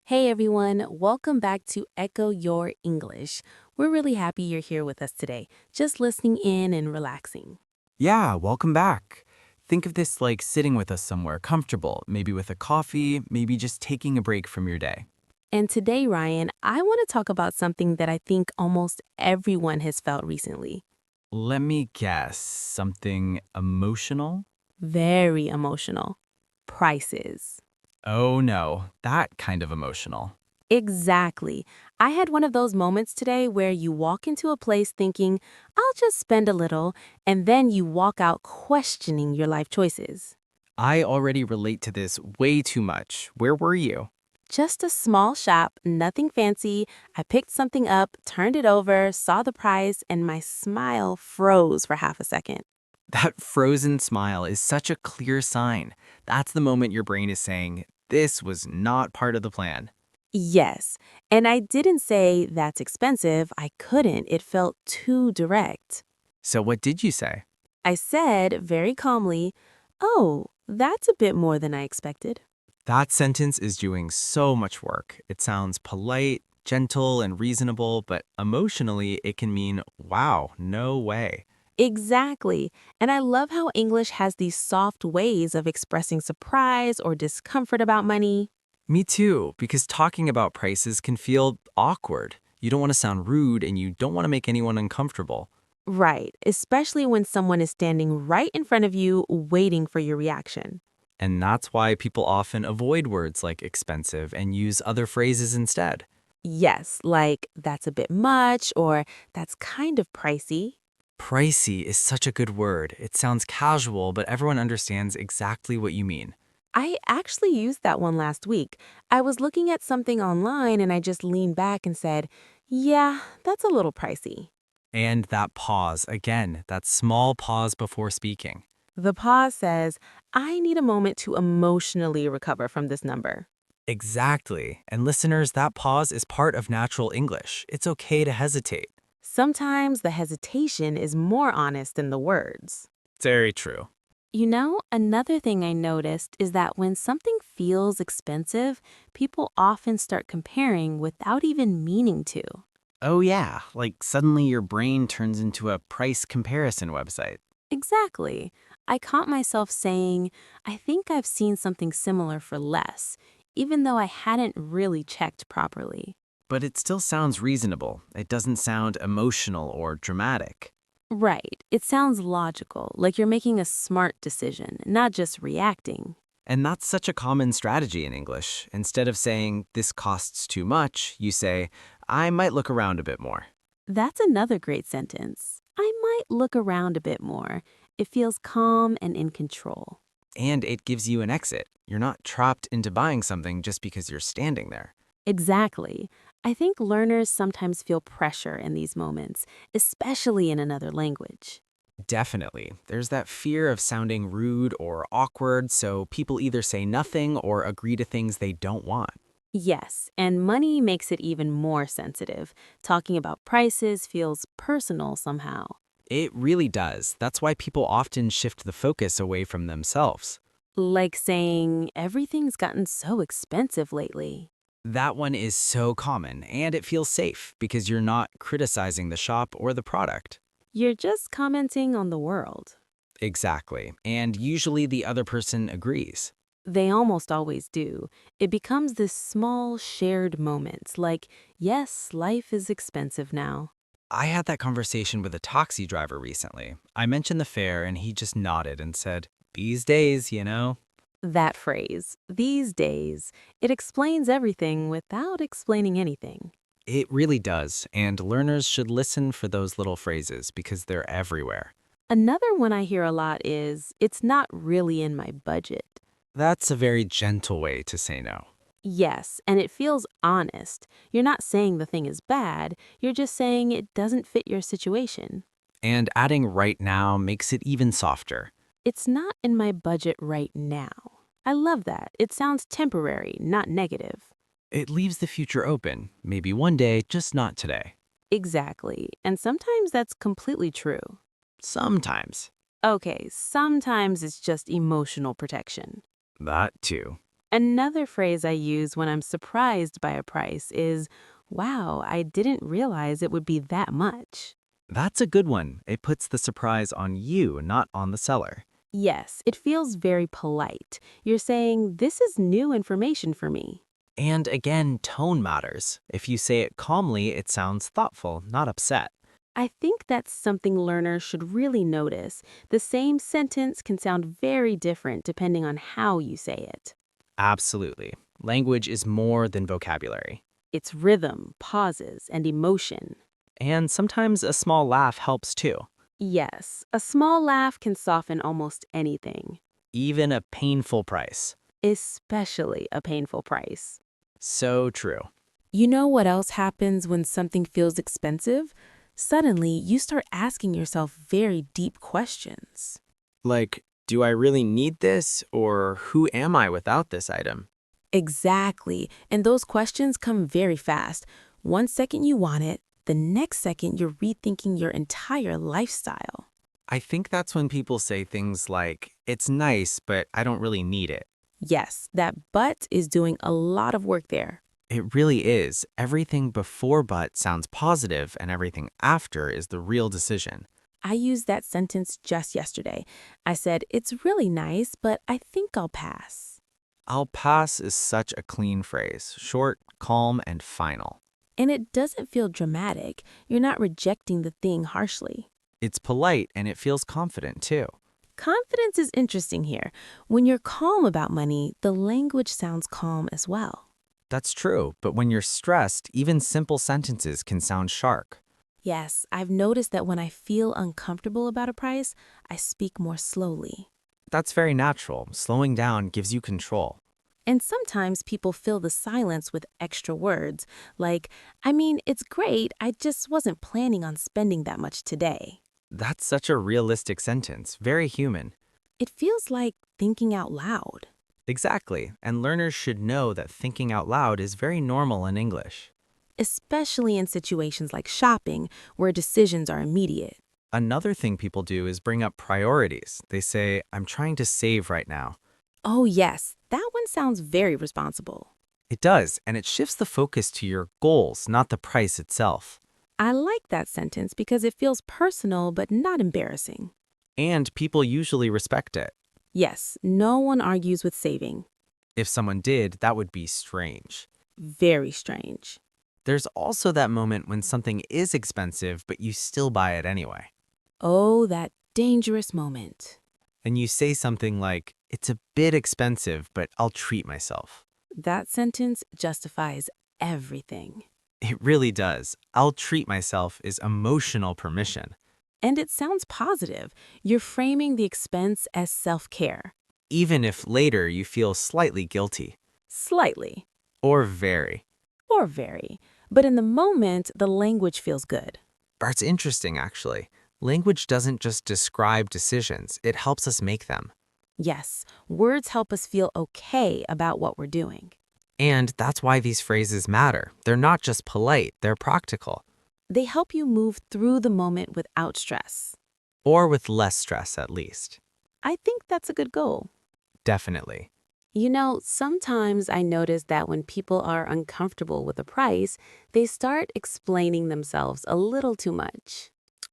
Hey everyone, welcome back to Echo Your English. We're really happy you're here with us today, just listening in and relaxing. Yeah, welcome back. Think of this like sitting with us somewhere comfortable, maybe with a coffee, maybe just taking a break from your day. And today, Ryan, I want to talk about something that I think almost everyone has felt recently. Let me guess, something emotional? Very emotional. Prices. Oh no, that kind of emotional. Exactly. I had one of those moments today where you walk into a place thinking, I'll just spend a little, and then you walk out questioning your life choices. I already relate to this way too much. Where were you? Just a small shop, nothing fancy. I picked something up, turned it over, saw the price, and my smile froze for half a second. That frozen smile is such a clear sign. That's the moment your brain is saying, this was not part of the plan. Yes, and I didn't say that's expensive. I couldn't. It felt too direct. So what did you say? I said very calmly, Oh, that's a bit more than I expected. That sentence is doing so much work. It sounds polite, gentle, and reasonable, but emotionally, it can mean, wow, no way. Exactly. And I love how English has these soft ways of expressing surprise or discomfort about money. Me too, because talking about prices can feel awkward. You don't want to sound rude and you don't want to make anyone uncomfortable. Right, especially when someone is standing right in front of you waiting for your reaction. And that's why people often avoid words like expensive and use other phrases instead. Yes, like that's a bit much or that's kind of pricey. Pricey is such a good word. It sounds casual, but everyone understands exactly what you mean. I actually used that one last week. I was looking at something online and I just leaned back and said, Yeah, that's a little pricey. And that pause, again, that small pause before speaking. The pause says, I need a moment to emotionally recover from this number. Exactly. And listeners, that pause is part of natural English. It's okay to hesitate. Sometimes the hesitation is more honest than the words. Very true. You know, another thing I noticed is that when something feels expensive, people often start comparing without even meaning to. Oh, yeah. Like suddenly your brain turns into a price comparison website. Exactly. I caught myself saying, I think I've seen something similar for less, even though I hadn't really checked properly. But it still sounds reasonable. It doesn't sound emotional or dramatic. Right. It sounds logical, like you're making a smart decision, not just reacting. And that's such a common strategy in English. Instead of saying, this costs too much, you say, I might look around a bit more. That's another great sentence. I might look around a bit more. It feels calm and in control. And it gives you an exit. You're not trapped into buying something just because you're standing there. Exactly. I think learners sometimes feel pressure in these moments, especially in another language. Definitely. There's that fear of sounding rude or awkward, so people either say nothing or agree to things they don't want. Yes, and money makes it even more sensitive. Talking about prices feels personal somehow. It really does. That's why people often shift the focus away from themselves. Like saying, everything's gotten so expensive lately. That one is so common, and it feels safe because you're not criticizing the shop or the product. You're just commenting on the world. Exactly. And usually the other person agrees. They almost always do. It becomes this small shared moment, like, yes, life is expensive now. I had that conversation with a taxi driver recently. I mentioned the fare, and he just nodded and said, these days, you know. That phrase, these days, it explains everything without explaining anything. It really does, and learners should listen for those little phrases because they're everywhere. Another one I hear a lot is, it's not really in my budget. That's a very gentle way to say no. Yes, and it feels honest. You're not saying the thing is bad, you're just saying it doesn't fit your situation. And adding right now makes it even softer. It's not in my budget right now. I love that. It sounds temporary, not negative. It leaves the future open, maybe one day, just not today. Exactly. And sometimes that's completely true. Sometimes. Okay, sometimes it's just emotional protection. That too. Another phrase I use when I'm surprised by a price is, wow, I didn't realize it would be that much. That's a good one. It puts the surprise on you, not on the seller. Yes, it feels very polite. You're saying, this is new information for me. And again, tone matters. If you say it calmly, it sounds thoughtful, not upset. I think that's something learners should really notice. The same sentence can sound very different depending on how you say it. Absolutely. Language is more than vocabulary. It's rhythm, pauses, and emotion. And sometimes a small laugh helps too. Yes, a small laugh can soften almost anything, Even a painful price. especially a painful price. So true. You know what else happens when something feels expensive? Suddenly, you start asking yourself very deep questions. Like, do I really need this, or who am I without this item? Exactly. And those questions come very fast. One second you want it, the next second you're rethinking your entire lifestyle. I think that's when people say things like, it's nice, but I don't really need it. Yes, that but is doing a lot of work there. It really is. Everything before but sounds positive, and everything after is the real decision. I used that sentence just yesterday. I said, it's really nice, but I think I'll pass. I'll pass is such a clean phrase, short, calm, and final. And it doesn't feel dramatic. You're not rejecting the thing harshly. It's polite and it feels confident too. Confidence is interesting here. When you're calm about money, the language sounds calm as well. That's true, but when you're stressed, even simple sentences can sound sharp. Yes, I've noticed that when I feel uncomfortable about a price, I speak more slowly. That's very natural. Slowing down gives you control. And sometimes people fill the silence with extra words, like, I mean, it's great, I just wasn't planning on spending that much today. That's such a realistic sentence, very human. It feels like thinking out loud. Exactly, and learners should know that thinking out loud is very normal in English. Especially in situations like shopping, where decisions are immediate. Another thing people do is bring up priorities. They say, I'm trying to save right now. Oh, yes, that one sounds very responsible. It does, and it shifts the focus to your goals, not the price itself. I like that sentence because it feels personal but not embarrassing. And people usually respect it. Yes, no one argues with saving. If someone did, that would be strange. Very strange. There's also that moment when something is expensive, but you still buy it anyway. Oh, that dangerous moment. And you say something like, it's a bit expensive, but I'll treat myself. That sentence justifies everything. It really does. I'll treat myself is emotional permission. And it sounds positive. You're framing the expense as self-care. Even if later you feel slightly guilty. Slightly. Or very. Or very. But in the moment, the language feels good. That's interesting, actually. Language doesn't just describe decisions, it helps us make them. Yes, words help us feel okay about what we're doing. And that's why these phrases matter. They're not just polite, they're practical. They help you move through the moment without stress. Or with less stress, at least. I think that's a good goal. Definitely. You know, sometimes I notice that when people are uncomfortable with a price, they start explaining themselves a little too much.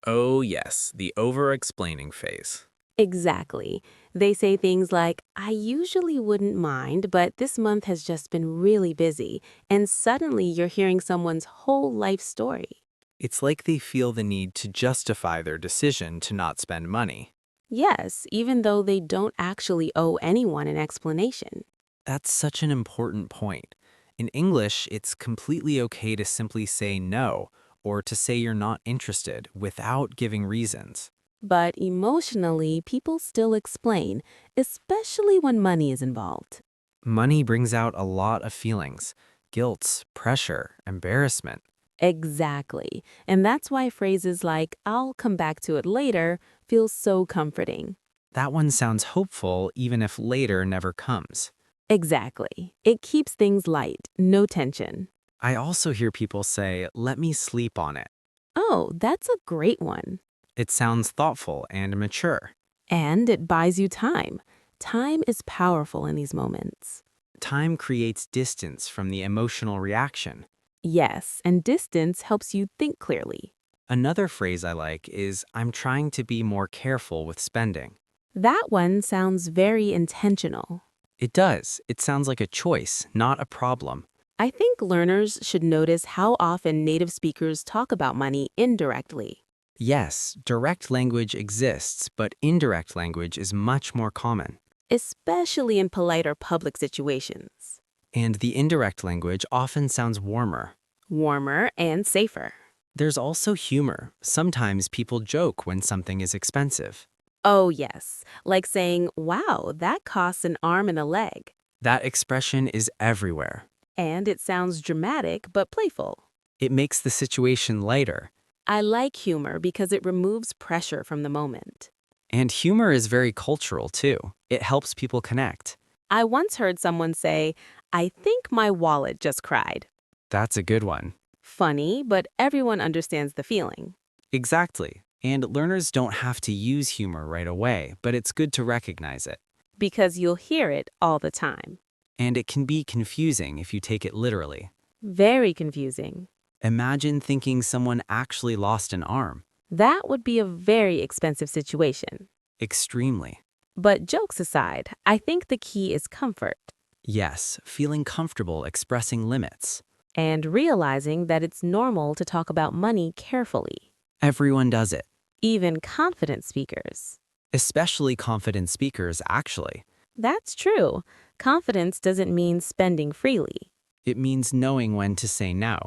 Oh, yes, the over-explaining phase. Exactly. They say things like, I usually wouldn't mind, but this month has just been really busy. And suddenly you're hearing someone's whole life story. It's like they feel the need to justify their decision to not spend money. Yes, even though they don't actually owe anyone an explanation. That's such an important point. In English, it's completely okay to simply say no or to say you're not interested without giving reasons. But emotionally, people still explain, especially when money is involved. Money brings out a lot of feelings: guilt, pressure, embarrassment. Exactly. And that's why phrases like, I'll come back to it later, feel so comforting. That one sounds hopeful even if later never comes. Exactly. It keeps things light, no tension. I also hear people say, let me sleep on it. Oh, that's a great one. It sounds thoughtful and mature. And it buys you time. Time is powerful in these moments. Time creates distance from the emotional reaction. Yes, and distance helps you think clearly. Another phrase I like is, I'm trying to be more careful with spending. That one sounds very intentional. It does. It sounds like a choice, not a problem. I think learners should notice how often native speakers talk about money indirectly. Yes, direct language exists, but indirect language is much more common. Especially in polite or public situations. And the indirect language often sounds warmer. Warmer and safer. There's also humor. Sometimes people joke when something is expensive. Oh, yes, like saying, wow, that costs an arm and a leg. That expression is everywhere. And it sounds dramatic but playful. It makes the situation lighter. I like humor because it removes pressure from the moment. And humor is very cultural too. It helps people connect. I once heard someone say, I think my wallet just cried. That's a good one. Funny, but everyone understands the feeling. Exactly. And learners don't have to use humor right away, but it's good to recognize it. Because you'll hear it all the time. And it can be confusing if you take it literally. Very confusing. Imagine thinking someone actually lost an arm. That would be a very expensive situation. Extremely. But jokes aside, I think the key is comfort Yes, feeling comfortable expressing limits. and realizing that it's normal to talk about money carefully. Everyone does it. Even confident speakers. Especially confident speakers, actually. That's true. Confidence doesn't mean spending freely It means knowing when to say no.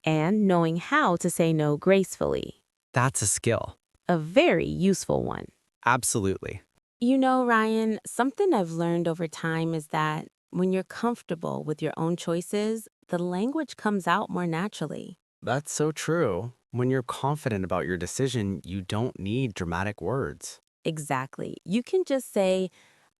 and knowing how to say no gracefully. That's a skill. A very useful one. Absolutely. You know, Ryan, something I've learned over time is that when you're comfortable with your own choices, the language comes out more naturally. That's so true. When you're confident about your decision, you don't need dramatic words. Exactly. You can just say,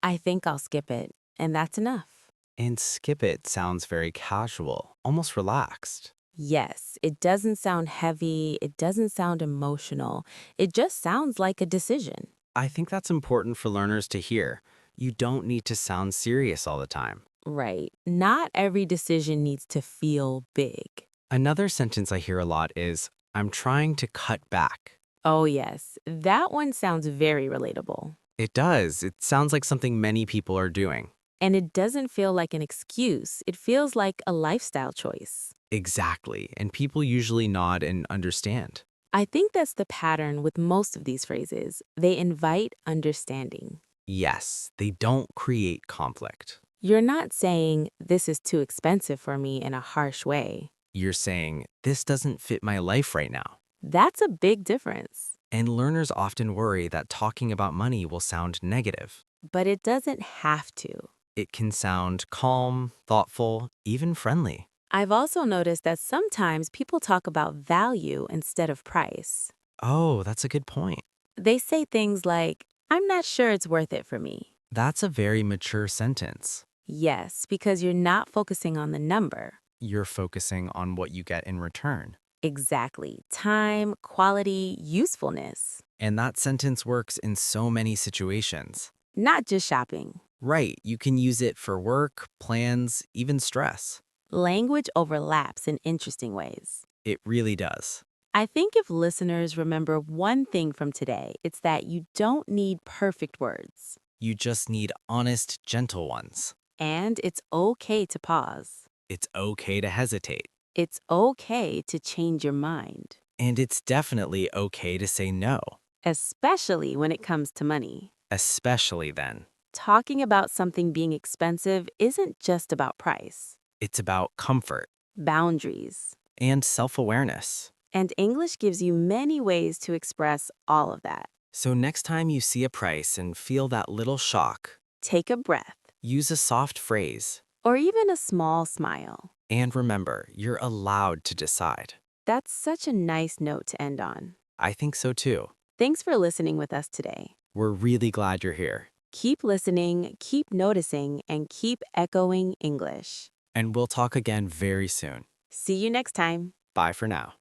I think I'll skip it, and that's enough. And skip it sounds very casual, almost relaxed. Yes, it doesn't sound heavy, it doesn't sound emotional, it just sounds like a decision. I think that's important for learners to hear. You don't need to sound serious all the time. Right. Not every decision needs to feel big. Another sentence I hear a lot is, I'm trying to cut back. Oh, yes, that one sounds very relatable. It does. It sounds like something many people are doing. And it doesn't feel like an excuse, it feels like a lifestyle choice. Exactly. And people usually nod and understand. I think that's the pattern with most of these phrases. They invite understanding. Yes, they don't create conflict. You're not saying, this is too expensive for me in a harsh way. You're saying, this doesn't fit my life right now. That's a big difference. And learners often worry that talking about money will sound negative. But it doesn't have to. It can sound calm, thoughtful, even friendly. I've also noticed that sometimes people talk about value instead of price. Oh, that's a good point. They say things like, I'm not sure it's worth it for me. That's a very mature sentence. Yes, because you're not focusing on the number. You're focusing on what you get in return. Exactly. Time, quality, usefulness. And that sentence works in so many situations. Not just shopping. Right, you can use it for work, plans, even stress. Language overlaps in interesting ways. It really does. I think if listeners remember one thing from today, it's that you don't need perfect words. You just need honest, gentle ones. And it's okay to pause. It's okay to hesitate. It's okay to change your mind, And it's definitely okay to say no, especially when it comes to money. especially then. Talking about something being expensive isn't just about price, It's about comfort boundaries. and self-awareness. And English gives you many ways to express all of that. So next time you see a price and feel that little shock, Take a breath, use a soft phrase. or even a small smile. And remember, you're allowed to decide. That's such a nice note to end on. I think so too. Thanks for listening with us today. We're really glad you're here. Keep listening, keep noticing, and keep echoing English. And we'll talk again very soon. See you next time. Bye for now.